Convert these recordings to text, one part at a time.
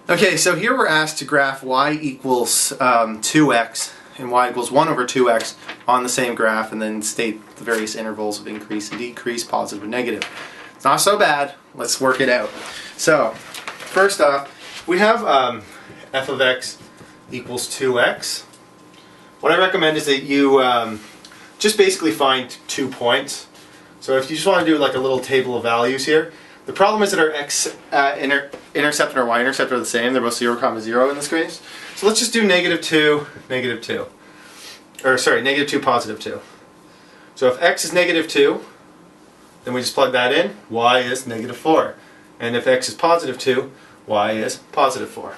Okay, so here we're asked to graph y equals 2x and y equals 1 over 2x on the same graph and then state the various intervals of increase and decrease, positive and negative. It's not so bad. Let's work it out. So, first off, we have f of x equals 2x. What I recommend is that you just basically find 2 points. So if you just want to do like a little table of values here, the problem is that our x-intercept and our y-intercept are the same. They're both 0, 0 in this case. So let's just do -2, -2. Or sorry, -2, +2. So if x is -2, then we just plug that in. Y is -4. And if x is +2, y is +4.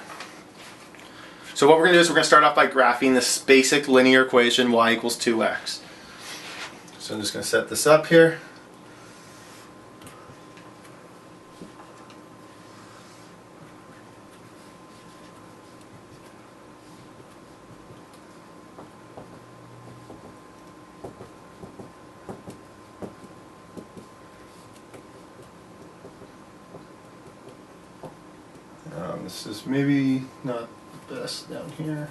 So what we're going to do is we're going to start off by graphing this basic linear equation y equals 2x. So I'm just going to set this up here. This is maybe not the best down here.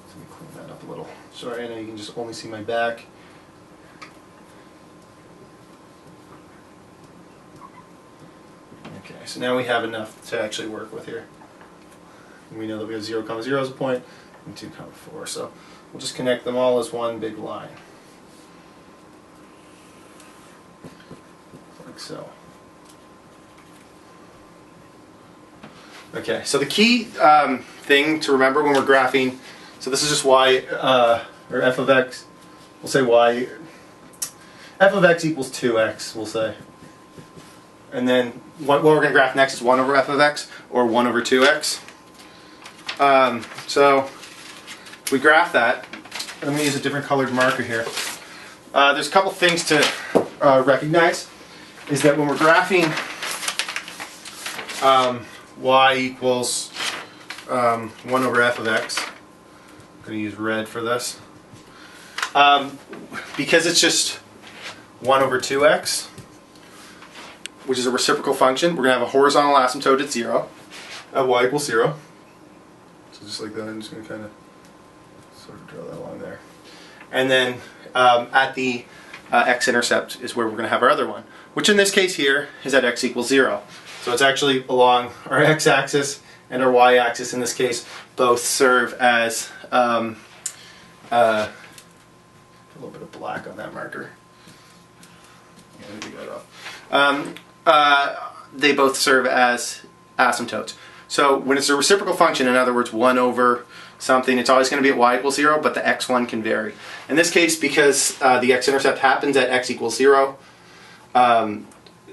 Let me clean that up a little. Sorry, I know you can just only see my back. Okay, so now we have enough to actually work with here. We know that we have 0, 0 as a point and 2, 4. So we'll just connect them all as one big line. Like so. Okay, so the key thing to remember when we're graphing, so this is just y, or f of x, we'll say y, f of x equals 2x, we'll say. And then what we're going to graph next is 1 over f of x, or 1 over 2x. So we graph that, and I'm going to use a different colored marker here. There's a couple things to recognize, is that when we're graphing y equals 1 over f of x. I'm going to use red for this. Because it's just 1 over 2x, which is a reciprocal function, we're going to have a horizontal asymptote at 0, at y equals 0. So just like that, I'm just going to kind of sort of draw that line there. And then at the x-intercept is where we're going to have our other one, which in this case here is at x equals 0. So it's actually along our x-axis and our y-axis in this case both serve as a little bit of black on that marker. They both serve as asymptotes. So when it's a reciprocal function, in other words 1 over something, it's always going to be at y equals 0, but the x1 can vary. In this case, because the x-intercept happens at x equals 0,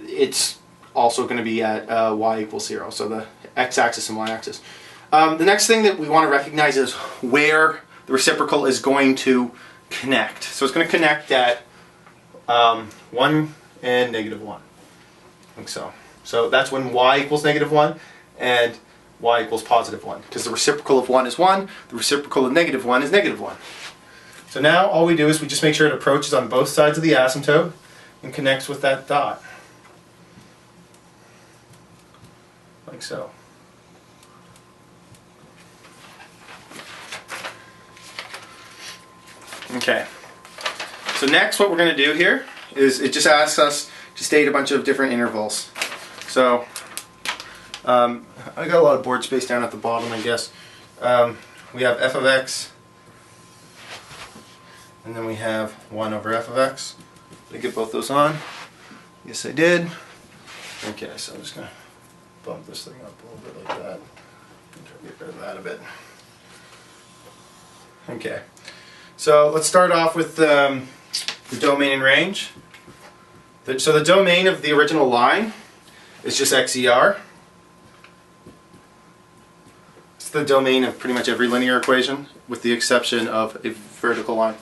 it's also going to be at y equals 0, so the x-axis and y-axis. The next thing that we want to recognize is where the reciprocal is going to connect. So it's going to connect at 1 and -1, like so. So that's when y equals -1 and y equals +1, because the reciprocal of 1 is 1, the reciprocal of -1 is -1. So now all we do is we just make sure it approaches on both sides of the asymptote and connects with that dot. Like so. Okay. So next what we're going to do here is it just asks us to state a bunch of different intervals. So I got a lot of board space down at the bottom, I guess. We have f of x, and then we have 1 over f of x. Did I get both those on? Yes, I did. Okay, so I'm just going to bump this thing up a little bit like that. And try to get rid of that a bit. Okay, so let's start off with the domain and range. So the domain of the original line is just XER. It's the domain of pretty much every linear equation, with the exception of a vertical line.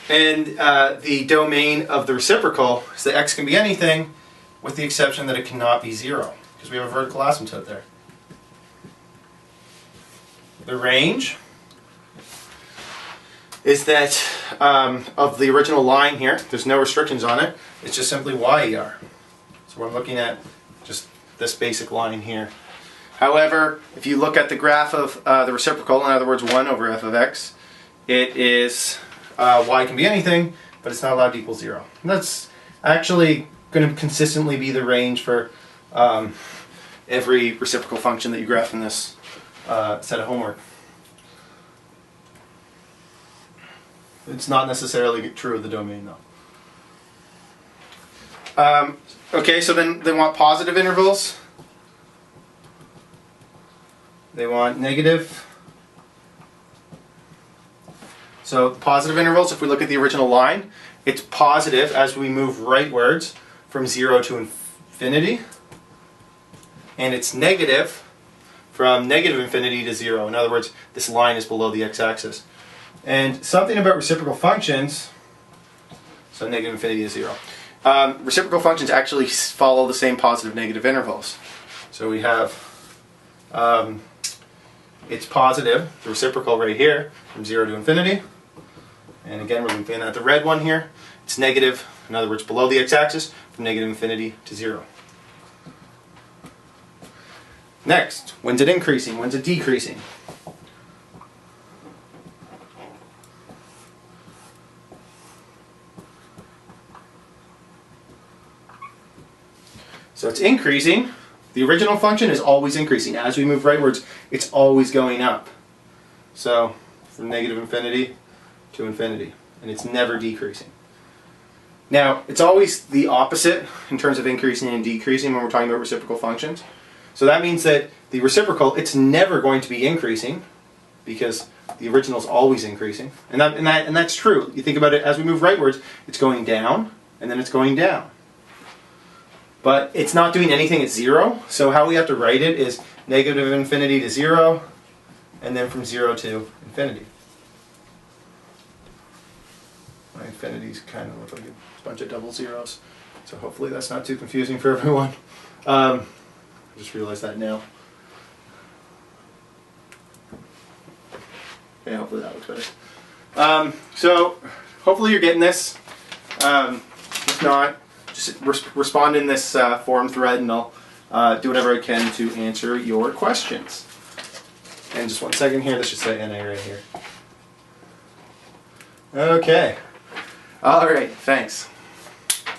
The domain of the reciprocal is that x can be anything, with the exception that it cannot be 0. Because we have a vertical asymptote there. The range is that of the original line here, there's no restrictions on it, it's just simply YER. So we're looking at just this basic line here. However, if you look at the graph of the reciprocal, in other words 1 over f of x, it is y can be anything, but it's not allowed to equal 0. And that's actually going to consistently be the range for every reciprocal function that you graph in this set of homework. It's not necessarily true of the domain though. Okay, so then they want positive intervals. They want negative. So positive intervals, if we look at the original line, it's positive as we move rightwards from 0 to infinity. And it's negative from negative infinity to 0. In other words, this line is below the x-axis. And something about reciprocal functions, so negative infinity to 0. Reciprocal functions actually follow the same positive negative intervals. So we have, it's positive, the reciprocal right here, from 0 to infinity. And again, we're looking at the red one here. It's negative, in other words, below the x-axis, from negative infinity to 0. Next, when's it increasing? When's it decreasing? So it's increasing. The original function is always increasing. As we move rightwards, it's always going up. So from negative infinity to infinity. And it's never decreasing. Now, it's always the opposite in terms of increasing and decreasing when we're talking about reciprocal functions. So that means that the reciprocal, it's never going to be increasing because the original is always increasing. And that's true. You think about it, as we move rightwards, it's going down, and then it's going down. But it's not doing anything at 0, so how we have to write it is negative infinity to 0, and then from 0 to infinity. My infinities kind of look like a bunch of double zeros, so hopefully that's not too confusing for everyone. I just realized that now. Okay, hopefully that looks better. So hopefully you're getting this. If not, just respond in this forum thread and I'll do whatever I can to answer your questions. And just one second here, this should say NA right here. Okay. Alright, thanks.